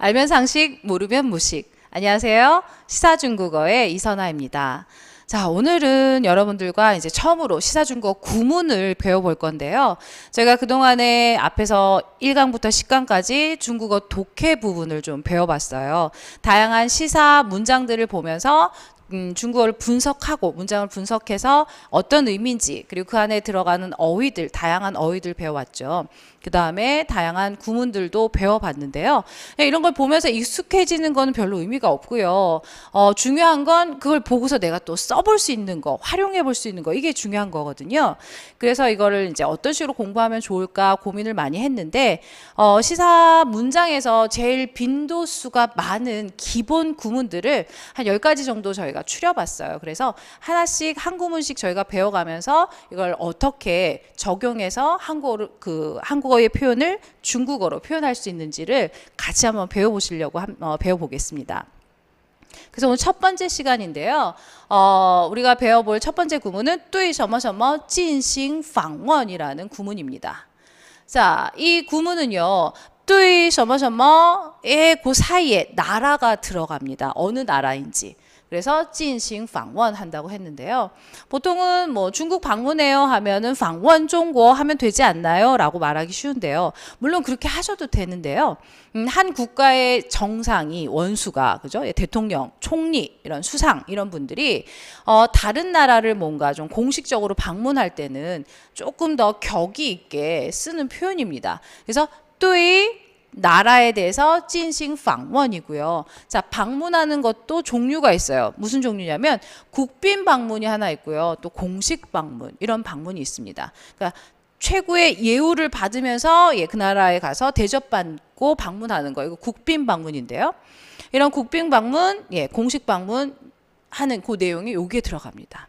알면 상식, 모르면 무식. 안녕하세요. 시사중국어의 이선아입니다. 자, 오늘은 여러분들과 이제 처음으로 시사중국어 구문을 배워볼 건데요. 제가 그동안에 앞에서 1강부터 10강까지 중국어 독해 부분을 좀 배워봤어요. 다양한 시사 문장들을 보면서 중국어를 분석하고 문장을 분석해서 어떤 의미인지, 그리고 그 안에 들어가는 어휘들, 다양한 어휘들 배워왔죠. 그 다음에 다양한 구문들도 배워봤는데요. 이런 걸 보면서 익숙해지는 건 별로 의미가 없고요. 중요한 건 그걸 보고서 내가 또 써볼 수 있는 거, 활용해 볼 수 있는 거, 이게 중요한 거거든요. 그래서 이거를 이제 어떤 식으로 공부하면 좋을까 고민을 많이 했는데, 시사 문장에서 제일 빈도수가 많은 기본 구문들을 한 10가지 정도 저희가 추려봤어요. 그래서 하나씩 한 구문씩 저희가 배워가면서 이걸 어떻게 적용해서 한국어의 표현을 중국어로 표현할 수 있는지를 같이 한번 배워보시려고 배워보겠습니다. 그래서 오늘 첫 번째 시간인데요. 우리가 배워볼 첫 번째 구문은 对什么什么进行访问이라는 구문입니다. 자, 이 구문은요. 对什么什么의 그 사이에 나라가 들어갑니다. 어느 나라인지. 그래서 진싱 방원 한다고 했는데요. 보통은 뭐 중국 방문해요 하면은 방원 중국 하면 되지 않나요? 라고 말하기 쉬운데요. 물론 그렇게 하셔도 되는데요. 한 국가의 정상이 원수가 그죠? 대통령, 총리, 이런 수상 이런 분들이 다른 나라를 뭔가 좀 공식적으로 방문할 때는 조금 더 격이 있게 쓰는 표현입니다. 그래서 또이 나라에 대해서 진싱 방문이고요. 자, 방문하는 것도 종류가 있어요. 무슨 종류냐면 국빈 방문이 하나 있고요. 또 공식 방문, 이런 방문이 있습니다. 그러니까 최고의 예우를 받으면서 그 나라에 가서 대접받고 방문하는 거, 이거 국빈 방문인데요. 이런 국빈 방문, 공식 방문 하는 그 내용이 여기에 들어갑니다.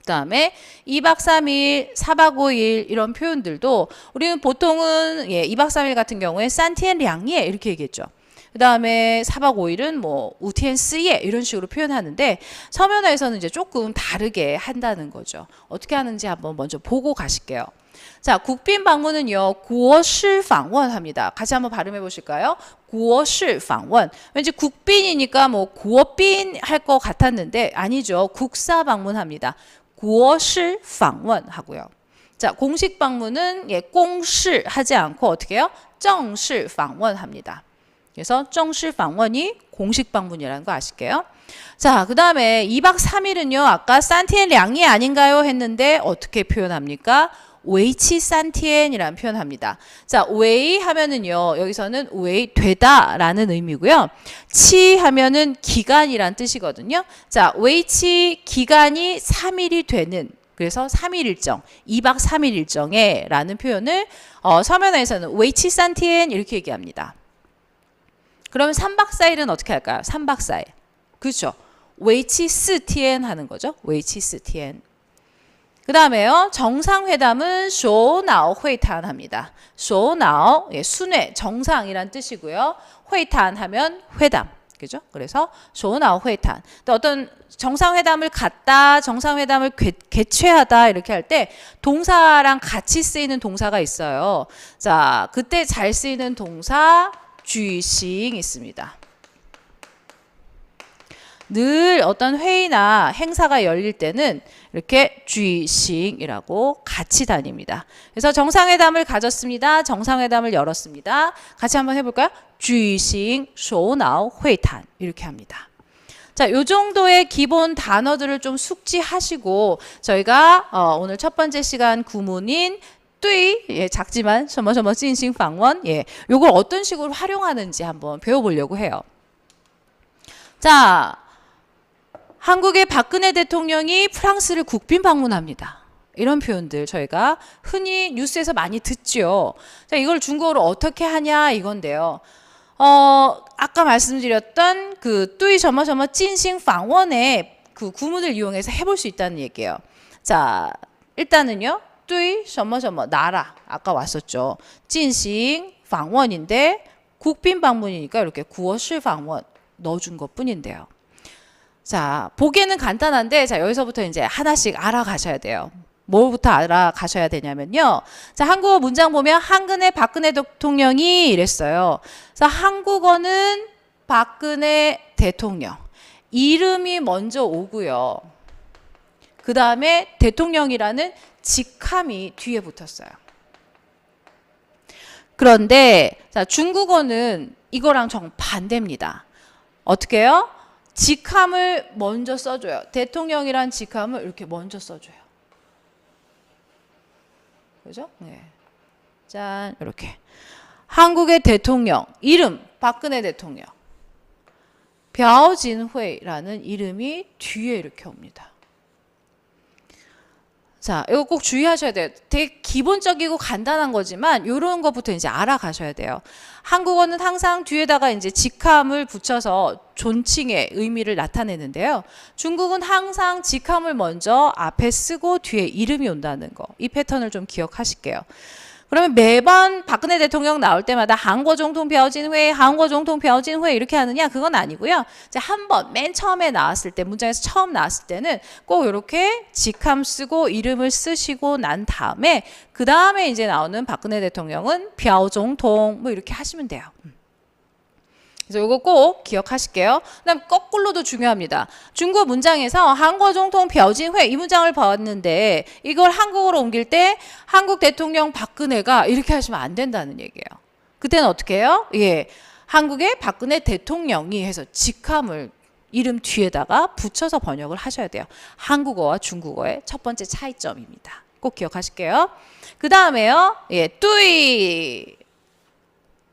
그 다음에 2박 3일, 4박 5일 이런 표현들도 우리는 보통은 2박 3일 같은 경우에 산티엔량예 이렇게 얘기했죠. 그 다음에 4박 5일은 뭐 우티엔스예 이런 식으로 표현하는데 서면어에서는 이제 조금 다르게 한다는 거죠. 어떻게 하는지 한번 먼저 보고 가실게요. 자, 국빈 방문은요, 国事访问합니다. 같이 한번 발음해 보실까요? 国事访问. 왠지 국빈이니까 뭐国宾할 것 같았는데 아니죠. 국사 방문합니다. 国事访问하고요. 자, 공식 방문은 공시 하지 않고 어떻게 해요? 正式访问합니다. 그래서 正式访问이 공식 방문이라는 거 아실게요? 자, 그 다음에 2박 3일은요, 아까 산티엔량이 아닌가요? 했는데 어떻게 표현합니까? 웨이치 산티엔이라는 표현합니다. 자, 웨이 하면은요, 여기서는 웨이 되다라는 의미고요. 치 하면은 기간이란 뜻이거든요. 자, 웨이치 기간이 3일이 되는, 그래서 3일 일정, 2박 3일 일정에 라는 표현을 서면어에서는 웨이치 산티엔 이렇게 얘기합니다. 그러면 3박 4일은 어떻게 할까요? 3박 4일. 그렇죠. 웨이치 스티엔 하는 거죠. 웨이치 스티엔. 그 다음에요. 정상회담은 쇼나오 회탄 합니다. 쇼나오, 순회, 정상이란 뜻이고요. 회탄 하면 회담. 그죠? 그래서 쇼나오 회탄. 또 어떤 정상회담을 갖다, 정상회담을 개최하다 이렇게 할 때 동사랑 같이 쓰이는 동사가 있어요. 자, 그때 잘 쓰이는 동사 쥐싱 있습니다. 늘 어떤 회의나 행사가 열릴 때는 이렇게 쥐싱이라고 같이 다닙니다. 그래서 정상회담을 가졌습니다. 정상회담을 열었습니다. 같이 한번 해볼까요? 쥐싱 쇼나오 회탄 이렇게 합니다. 자, 요 정도의 기본 단어들을 좀 숙지하시고 저희가 오늘 첫 번째 시간 구문인 对, 작지만 什么什么进行访问, 요걸 어떤 식으로 활용하는지 한번 배워보려고 해요. 자, 한국의 박근혜 대통령이 프랑스를 국빈 방문합니다. 이런 표현들 저희가 흔히 뉴스에서 많이 듣죠. 자, 이걸 중국어로 어떻게 하냐 이건데요. 아까 말씀드렸던 그 对什么什么进行访问의 그 구문을 이용해서 해볼 수 있다는 얘기예요. 자, 일단은요. 对什么什么 나라 아까 왔었죠. 进行访问인데 국빈 방문이니까 이렇게 国事访问넣어준 것 뿐인데요. 자, 보기에는 간단한데 자, 여기서부터 이제 하나씩 알아가셔야 돼요. 뭐부터 알아가셔야 되냐면요. 자, 한국어 문장 보면 한근혜 박근혜 대통령이 이랬어요. 그래서 한국어는 박근혜 대통령. 이름이 먼저 오고요. 그 다음에 대통령이라는 직함이 뒤에 붙었어요. 그런데 자, 중국어는 이거랑 정반대입니다. 어떻게 해요? 직함을 먼저 써줘요. 대통령이란 직함을 이렇게 먼저 써줘요. 그죠? 네. 짠, 이렇게. 한국의 대통령, 이름, 박근혜 대통령. 벼진회라는 이름이 뒤에 이렇게 옵니다. 자, 이거 꼭 주의하셔야 돼요. 되게 기본적이고 간단한 거지만 이런 것부터 이제 알아가셔야 돼요. 한국어는 항상 뒤에다가 이제 직함을 붙여서 존칭의 의미를 나타내는데요. 중국은 항상 직함을 먼저 앞에 쓰고 뒤에 이름이 온다는 거. 이 패턴을 좀 기억하실게요. 그러면 매번 박근혜 대통령 나올 때마다 한국总统 벼진회, 한국总统 벼진회 이렇게 하느냐? 그건 아니고요. 이제 한 번 맨 처음에 나왔을 때, 문장에서 처음 나왔을 때는 꼭 이렇게 직함 쓰고 이름을 쓰시고 난 다음에 그 다음에 이제 나오는 박근혜 대통령은 벼总统 뭐 이렇게 하시면 돼요. 그래서 이거 꼭 기억하실게요. 그다음 거꾸로도 중요합니다. 중국 문장에서 한국总统 벼진회 이 문장을 봤는데 이걸 한국어로 옮길 때 한국 대통령 박근혜가 이렇게 하시면 안 된다는 얘기예요. 그때는 어떻게 해요? 예, 한국의 박근혜 대통령이 해서 직함을 이름 뒤에다가 붙여서 번역을 하셔야 돼요. 한국어와 중국어의 첫 번째 차이점입니다. 꼭 기억하실게요. 그 다음에요. 예, 뚜이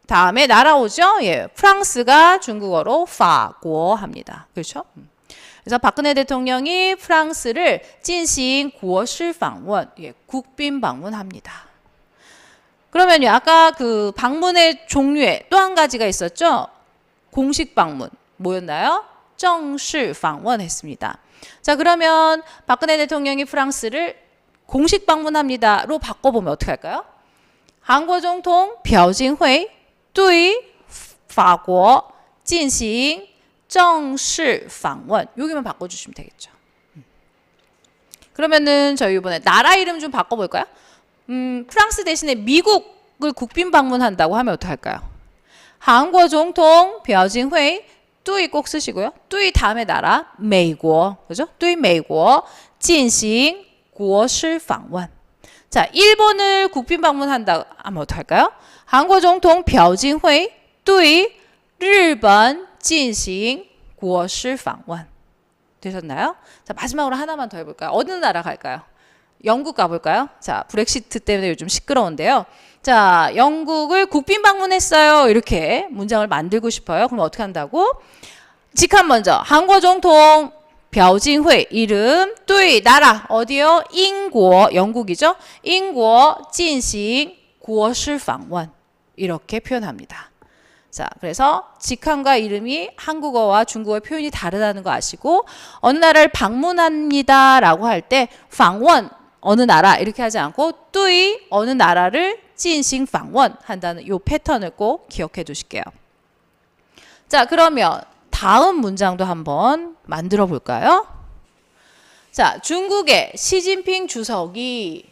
다음에 나라 오죠? 예, 프랑스가 중국어로 파고 합니다. 그렇죠? 그래서 박근혜 대통령이 프랑스를 진신 구어시 방문, 예, 국빈 방문합니다. 그러면요, 아까 그 방문의 종류에 또 한 가지가 있었죠? 공식 방문 뭐였나요? 정식 방문했습니다. 자, 그러면 박근혜 대통령이 프랑스를 공식 방문합니다로 바꿔보면 어떻게 할까요? 한국总统 벼진회对法国进行正式访问 여기만 바꿔주시면 되겠죠. 그러면은 저희 이번에 나라 이름 좀 바꿔볼까요? 프랑스 대신에 미국을 국빈 방문한다고 하면 어떻게 할까요? 한국总统 벼진회 뚜이 꼭 쓰시고요. 뚜이 다음에 나라 美国 그죠? 뚜이 美国进行国事访问 자, 일본을 국빈 방문한다 하면 어떻게 할까요? 한국总统 벼진회对日本进行国事访问 되셨나요? 자, 마지막으로 하나만 더 해볼까요? 어느 나라 갈까요? 영국 가볼까요? 자, 브렉시트 때문에 요즘 시끄러운데요. 자, 영국을 국빈 방문했어요. 이렇게 문장을 만들고 싶어요. 그럼 어떻게 한다고? 직함 먼저 한국总统 벼진회 이름, 对 나라 어디요? 인고 영국이죠. 인고进行国事访问 이렇게 표현합니다. 자, 그래서 직함과 이름이 한국어와 중국어의 표현이 다르다는 거 아시고 어느 나라를 방문합니다라고 할 때 방문 어느 나라 이렇게 하지 않고 对 어느 나라를 进行访问한다는 이 패턴을 꼭 기억해 두실게요. 자, 그러면 다음 문장도 한번 만들어 볼까요? 자, 중국의 시진핑 주석이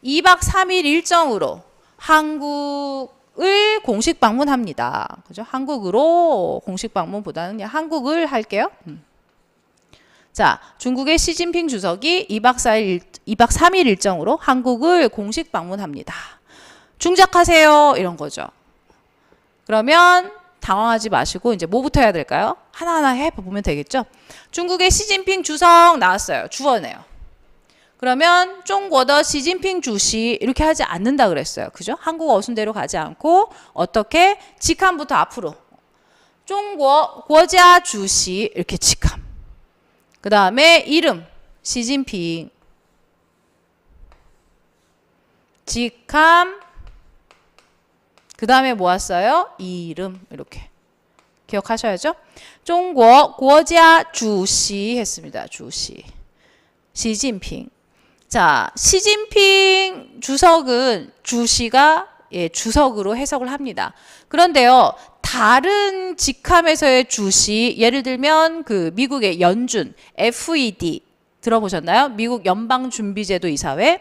2박 3일 일정으로 한국을 공식 방문합니다. 그죠? 한국으로 공식 방문보다는 그냥 한국을 할게요. 자, 중국의 시진핑 주석이 2박 3일 일정으로 한국을 공식 방문합니다. 중작하세요. 이런 거죠. 그러면 당황하지 마시고 이제 뭐부터 해야 될까요? 하나하나 해보면 되겠죠? 중국의 시진핑 주석 나왔어요. 주어네요. 그러면 중국의 시진핑 주시 이렇게 하지 않는다 그랬어요. 그죠? 한국어 어순대로 가지 않고 어떻게? 직함부터 앞으로. 중국 국가 주시 이렇게 직함. 그 다음에 이름 시진핑. 직함. 그 다음에 뭐 왔어요? 이름 이렇게 기억하셔야죠. 중국 국가 주시 했습니다. 주시 시진핑. 자, 시진핑 주석은 주시가 예, 주석으로 해석을 합니다. 그런데요, 다른 직함에서의 주시 예를 들면 그 미국의 연준 FED 들어보셨나요? 미국 연방준비제도 이사회.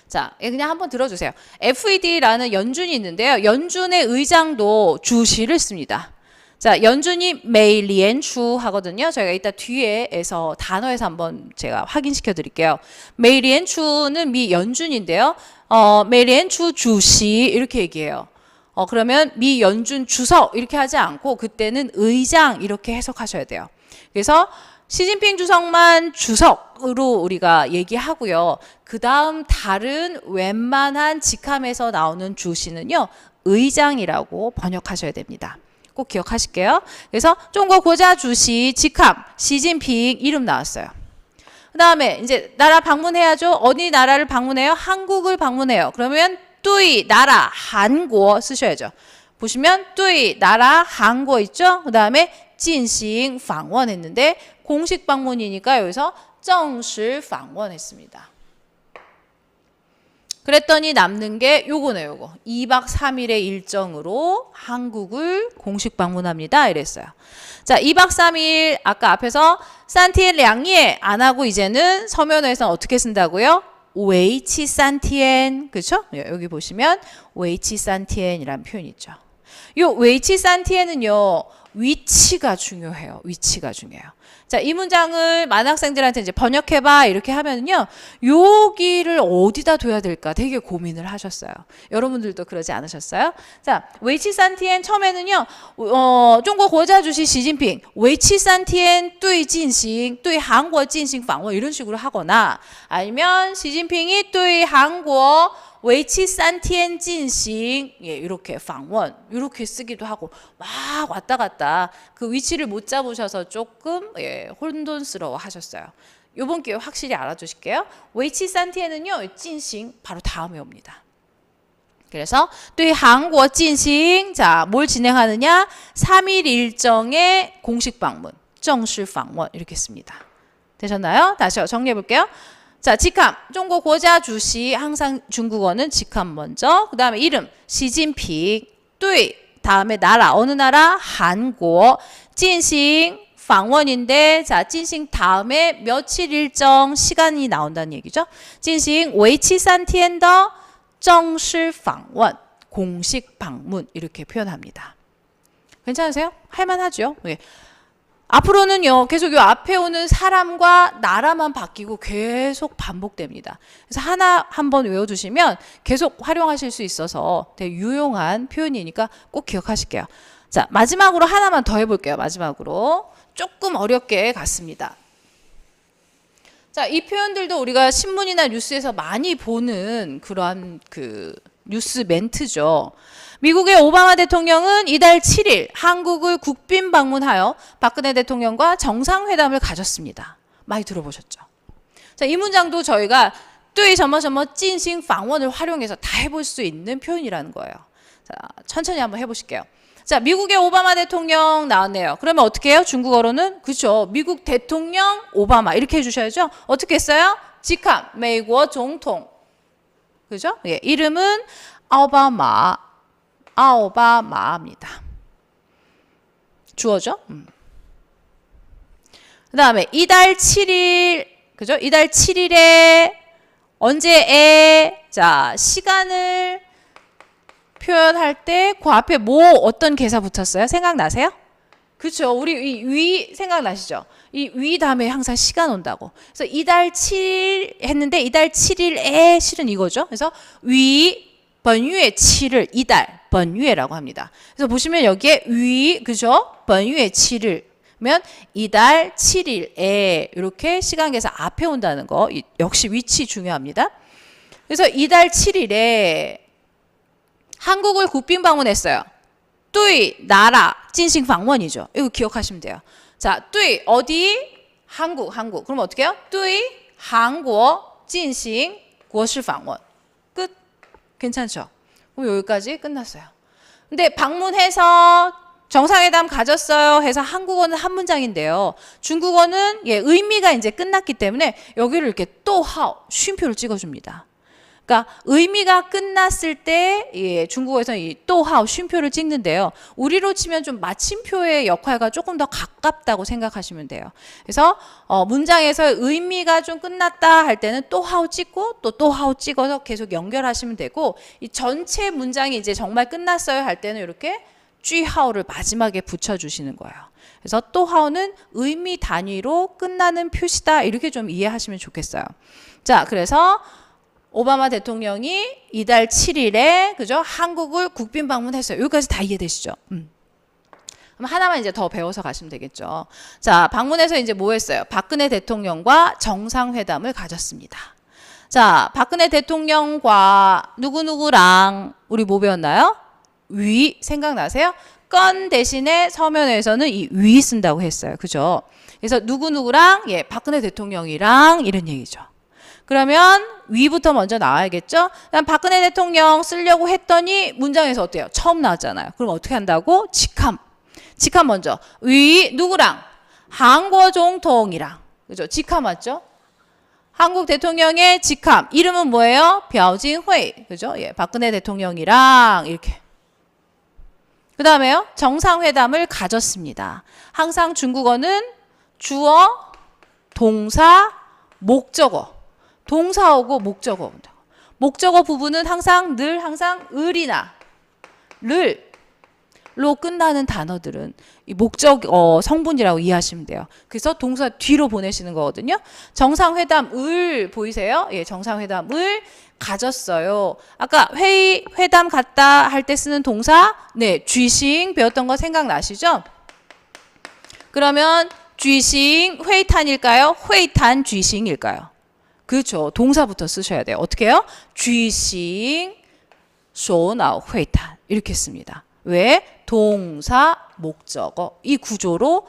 자, 그냥 한번 들어주세요. FED라는 연준이 있는데요. 연준의 의장도 주시를 씁니다. 자, 연준이 메이리엔추 하거든요. 저희가 이따 뒤에서 단어에서 한번 제가 확인시켜 드릴게요. 메이리엔추는 미 연준인데요. 메이리엔추 주시 이렇게 얘기해요. 그러면 미 연준 주석 이렇게 하지 않고 그때는 의장 이렇게 해석하셔야 돼요. 그래서 시진핑 주석만 주석으로 우리가 얘기하고요. 그 다음 다른 웬만한 직함에서 나오는 주시는요. 의장이라고 번역하셔야 됩니다. 꼭 기억하실게요. 그래서 중국 고자 주시 직함 시진핑 이름 나왔어요. 그 다음에 이제 나라 방문해야죠. 어디 나라를 방문해요? 한국을 방문해요. 그러면 뚜이 나라 한국 쓰셔야죠. 보시면 뚜이 나라 한국 있죠? 그 다음에 진싱 방문했는데 공식 방문이니까 여기서 정식 방문했습니다. 그랬더니 남는 게 요거네요. 요거. 2박 3일의 일정으로 한국을 공식 방문합니다. 이랬어요. 자, 2박 3일 아까 앞에서 산티엔 량예 안 하고 이제는 서면에서는 어떻게 쓴다고요? 웨이치 산티엔. 그렇죠? 여기 보시면 웨이치 산티엔이라는 표현이 있죠. 요 웨이치 산티엔은요. 위치가 중요해요. 위치가 중요해요. 자, 이 문장을 많은 학생들한테 이제 번역해봐 이렇게 하면요. 여기를 어디다 둬야 될까 되게 고민을 하셨어요. 여러분들도 그러지 않으셨어요? 자, 웨이치산티엔 처음에는요. 중국国家主席 시진핑 웨이치산티엔 对进行对韩国进行访问이런 식으로 하거나 아니면 시진핑이 对韩国웨이치 산티엔 진싱 예, 이렇게 방원 이렇게 쓰기도 하고 막 왔다 갔다 그 위치를 못 잡으셔서 조금 예, 혼돈스러워 하셨어요. 요번 기회에 확실히 알아두실게요. 웨이치 산티엔은요 진싱 바로 다음에 옵니다. 그래서 또 한국 진싱 자, 뭘 진행하느냐 3일 일정의 공식 방문 정식 방문 이렇게 씁니다. 되셨나요? 다시 정리해 볼게요. 자, 직함. 중국 고자 주시 항상 중국어는 직함 먼저. 그 다음에 이름 시진핑. 뚜이. 다음에 나라. 어느 나라? 한국. 진싱. 방원인데 자, 진싱 다음에 며칠 일정 시간이 나온다는 얘기죠. 진싱 웨이치 산티엔더 정식 방원. 공식 방문 이렇게 표현합니다. 괜찮으세요? 할만하죠? 네. 앞으로는요, 계속 요 앞에 오는 사람과 나라만 바뀌고 계속 반복됩니다. 그래서 하나 한번 외워두시면 계속 활용하실 수 있어서 되게 유용한 표현이니까 꼭 기억하실게요. 자, 마지막으로 하나만 더 해볼게요. 마지막으로. 조금 어렵게 갔습니다. 자, 이 표현들도 우리가 신문이나 뉴스에서 많이 보는 그러한 그 뉴스 멘트죠. 미국의 오바마 대통령은 이달 7일 한국을 국빈 방문하여 박근혜 대통령과 정상회담을 가졌습니다. 많이 들어보셨죠? 자, 이 문장도 저희가 뚜이 점머점머 찐싱 방원을 활용해서 다 해볼 수 있는 표현이라는 거예요. 자, 천천히 한번 해보실게요. 자, 미국의 오바마 대통령 나왔네요. 그러면 어떻게 해요? 중국어로는 그렇죠. 미국 대통령 오바마 이렇게 해주셔야죠. 어떻게 했어요? 직함, 미국總統. 그죠? 예, 이름은 오바마입니다. 주어죠? 그 다음에 이달 7일, 그죠? 이달 7일에 언제에 자, 시간을 표현할 때 그 앞에 뭐 어떤 개사 붙었어요? 생각나세요? 그렇죠. 우리 이 위 생각나시죠? 이 위 다음에 항상 시간 온다고. 그래서 이달 7일 했는데 이달 7일에 실은 이거죠. 그래서 위本月 7일 이달 本月라고 합니다. 그래서 보시면 여기에 위 그죠? 本月 7일면 이달 7일에 이렇게 시간 계산 앞에 온다는 거 역시 위치 중요합니다. 그래서 이달 7일에 한국을 국빈 방문했어요. 뚜이 나라 진싱 방문이죠. 이거 기억하시면 돼요. 자, 뚜이 어디? 한국. 그럼 어떻게 해요? 뚜이 한국 진싱 국시 방문. 끝. 괜찮죠? 그럼 여기까지 끝났어요. 근데 방문해서 정상회담 가졌어요 해서 한국어는 한 문장인데요. 중국어는 예, 의미가 이제 끝났기 때문에 여기를 이렇게 또 하오 쉼표를 찍어줍니다. 그러니까 의미가 끝났을 때 예, 중국어에서는 이 또하오 쉼표를 찍는데요. 우리로 치면 좀 마침표의 역할과 조금 더 가깝다고 생각하시면 돼요. 그래서 문장에서 의미가 좀 끝났다 할 때는 또하오 찍고 또 또하오 찍어서 계속 연결하시면 되고 이 전체 문장이 이제 정말 끝났어요 할 때는 이렇게 쥐하오를 마지막에 붙여주시는 거예요. 그래서 또하오는 의미 단위로 끝나는 표시다 이렇게 좀 이해하시면 좋겠어요. 자, 그래서 오바마 대통령이 이달 7일에 그죠? 한국을 국빈 방문했어요. 여기까지 다 이해되시죠? 그럼 하나만 이제 더 배워서 가시면 되겠죠. 자, 방문해서 이제 뭐 했어요? 박근혜 대통령과 정상회담을 가졌습니다. 자, 박근혜 대통령과 누구누구랑 우리 뭐 배웠나요? 위 생각나세요? 건 대신에 서면에서는 이 위 쓴다고 했어요. 그죠? 그래서 누구누구랑 예, 박근혜 대통령이랑 이런 얘기죠. 그러면 위부터 먼저 나와야겠죠? 그럼 박근혜 대통령 쓰려고 했더니 문장에서 어때요? 처음 나왔잖아요. 그럼 어떻게 한다고? 직함. 직함 먼저. 위 누구랑? 한국 총통이랑. 그죠? 직함 맞죠? 한국 대통령의 직함. 이름은 뭐예요? 벼진회. 그죠? 예, 박근혜 대통령이랑 이렇게. 그 다음에요. 정상회담을 가졌습니다. 항상 중국어는 주어, 동사, 목적어. 동사어고 목적어. 목적어 부분은 항상 을이나 르로 끝나는 단어들은 이 목적어 성분이라고 이해하시면 돼요. 그래서 동사 뒤로 보내시는 거거든요. 정상회담을 보이세요? 예, 정상회담을 가졌어요. 아까 회담 갔다 할 때 쓰는 동사 네, 쥐싱 배웠던 거 생각나시죠? 그러면 쥐싱 회탄일까요? 회탄 쥐싱일까요? 그렇죠. 동사부터 쓰셔야 돼요. 어떻게 해요? 쥐싱 소나오 회탄 이렇게 씁니다. 왜? 동사 목적어 이 구조로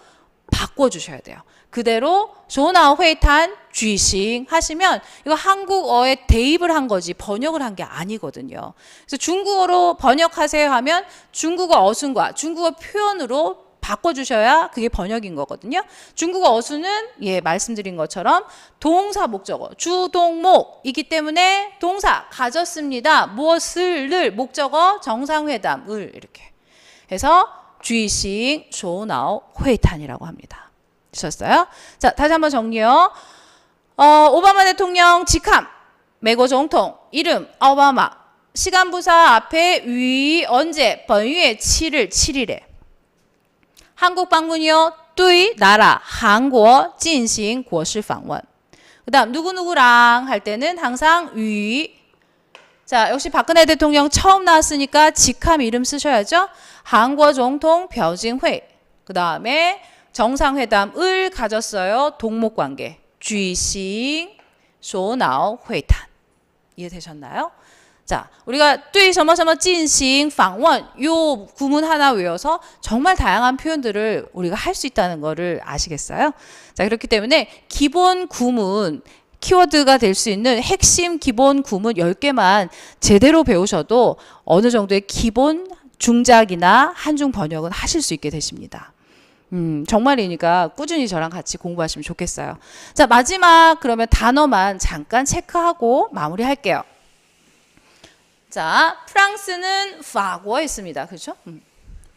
바꿔주셔야 돼요. 그대로 소나오 회탄 쥐싱 하시면 이거 한국어에 대입을 한 거지 번역을 한 게 아니거든요. 그래서 중국어로 번역하세요 하면 중국어 어순과 중국어 표현으로 바꿔주셔야 그게 번역인 거거든요. 중국어 어순은 예 말씀드린 것처럼 동사 목적어 주동목이기 때문에 동사 가졌습니다. 무엇을 목적어 정상회담을 이렇게 해서 쥐싱 소나오 회탄이라고 합니다. 되셨어요? 자, 다시 한번 정리요. 오바마 대통령 직함美国 总统 이름 오바마 시간부사 앞에 위 언제 本月 7일 7일에 한국 방문이요. 对 나라 한국 进行国事访问. 그다음 누구누구랑 할 때는 항상 위. 자, 역시 박근혜 대통령 처음 나왔으니까 직함 이름 쓰셔야죠. 한국總統 벼진회. 그다음에 정상회담을 가졌어요. 동목관계. 쥐싱 소나오 회탄. 이해되셨나요? 자, 우리가 对什么什么进行访问 요 구문 하나 외워서 정말 다양한 표현들을 우리가 할 수 있다는 거를 아시겠어요? 자, 그렇기 때문에 기본 구문 키워드가 될 수 있는 핵심 기본 구문 10개만 제대로 배우셔도 어느 정도의 기본 중작이나 한중 번역은 하실 수 있게 되십니다. 정말이니까 꾸준히 저랑 같이 공부하시면 좋겠어요. 자, 마지막 그러면 단어만 잠깐 체크하고 마무리할게요. 자, 프랑스는 파고 있습니다. 그렇죠?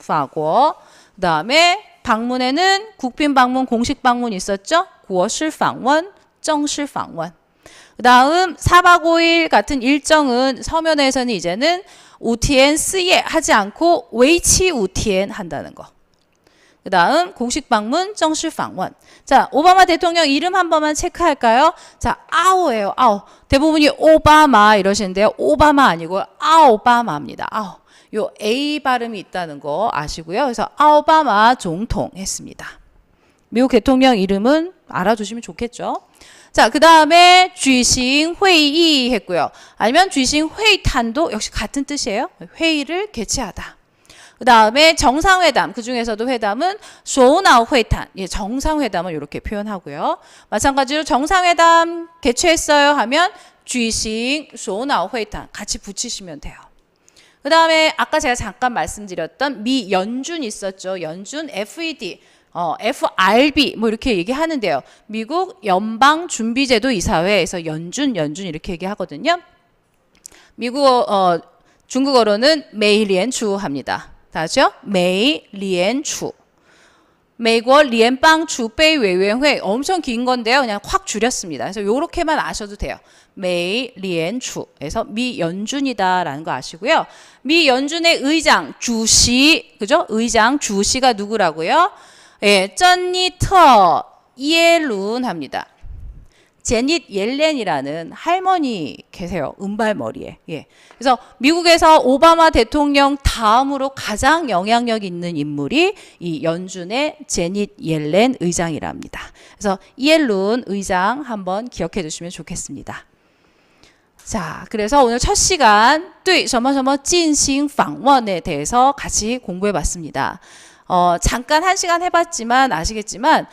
파고. 그다음에 방문에는 국빈 방문, 공식 방문 있었죠? 国事访问, 正式访问. 그다음 4박 5일 같은 일정은 서면에서는 이제는 5天 4예 하지 않고 为期 5天 한다는 거. 그다음 공식 방문, 正式访问. 자, 오바마 대통령 이름 한 번만 체크할까요? 자, 아오예요. 아오. 대부분이 오바마 이러시는데요. 오바마 아니고 아오바마입니다. 아오. 요 A 발음이 있다는 거 아시고요. 그래서 아오바마總統 했습니다. 미국 대통령 이름은 알아두시면 좋겠죠. 자, 그 다음에 쥐싱 회의 했고요. 아니면 쥐싱 회의탄도 역시 같은 뜻이에요. 회의를 개최하다. 그 다음에 정상회담, 그 중에서도 회담은 소나오 회탄, 예, 정상회담을 이렇게 표현하고요. 마찬가지로 정상회담 개최했어요 하면 쥐싱 소나오 회탄 같이 붙이시면 돼요. 그 다음에 아까 제가 잠깐 말씀드렸던 미 연준 있었죠. 연준 FED, FRB 뭐 이렇게 얘기하는데요. 미국 연방준비제도 이사회에서 연준 이렇게 얘기하거든요. 미국어 중국어로는 메이리엔추 합니다. 다 아죠? 메이리엔추. 美国联邦储备委员会 엄청 긴 건데요. 그냥 확 줄였습니다. 그래서 요렇게만 아셔도 돼요. 메이리엔추에서 미연준이다라는 거 아시고요. 미연준의 의장 주시, 그죠? 의장 주시가 누구라고요? 예, 쩐니터 예룬 합니다. 제닛 옐렌이라는 할머니 계세요. 은발머리에. 예. 그래서 미국에서 오바마 대통령 다음으로 가장 영향력 있는 인물이 이 연준의 제닛 옐렌 의장이랍니다. 그래서 옐룬 의장 한번 기억해 두시면 좋겠습니다. 자, 그래서 오늘 첫 시간 对什么什么进行访问에 대해서 같이 공부해 봤습니다. 잠깐 한 시간 해봤지만 아시겠지만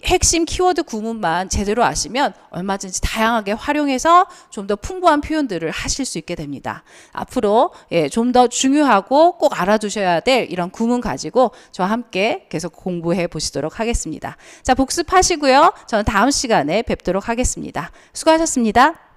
핵심 키워드 구문만 제대로 아시면 얼마든지 다양하게 활용해서 좀 더 풍부한 표현들을 하실 수 있게 됩니다. 앞으로 좀 더 중요하고 꼭 알아두셔야 될 이런 구문 가지고 저와 함께 계속 공부해 보시도록 하겠습니다. 자, 복습하시고요. 저는 다음 시간에 뵙도록 하겠습니다. 수고하셨습니다.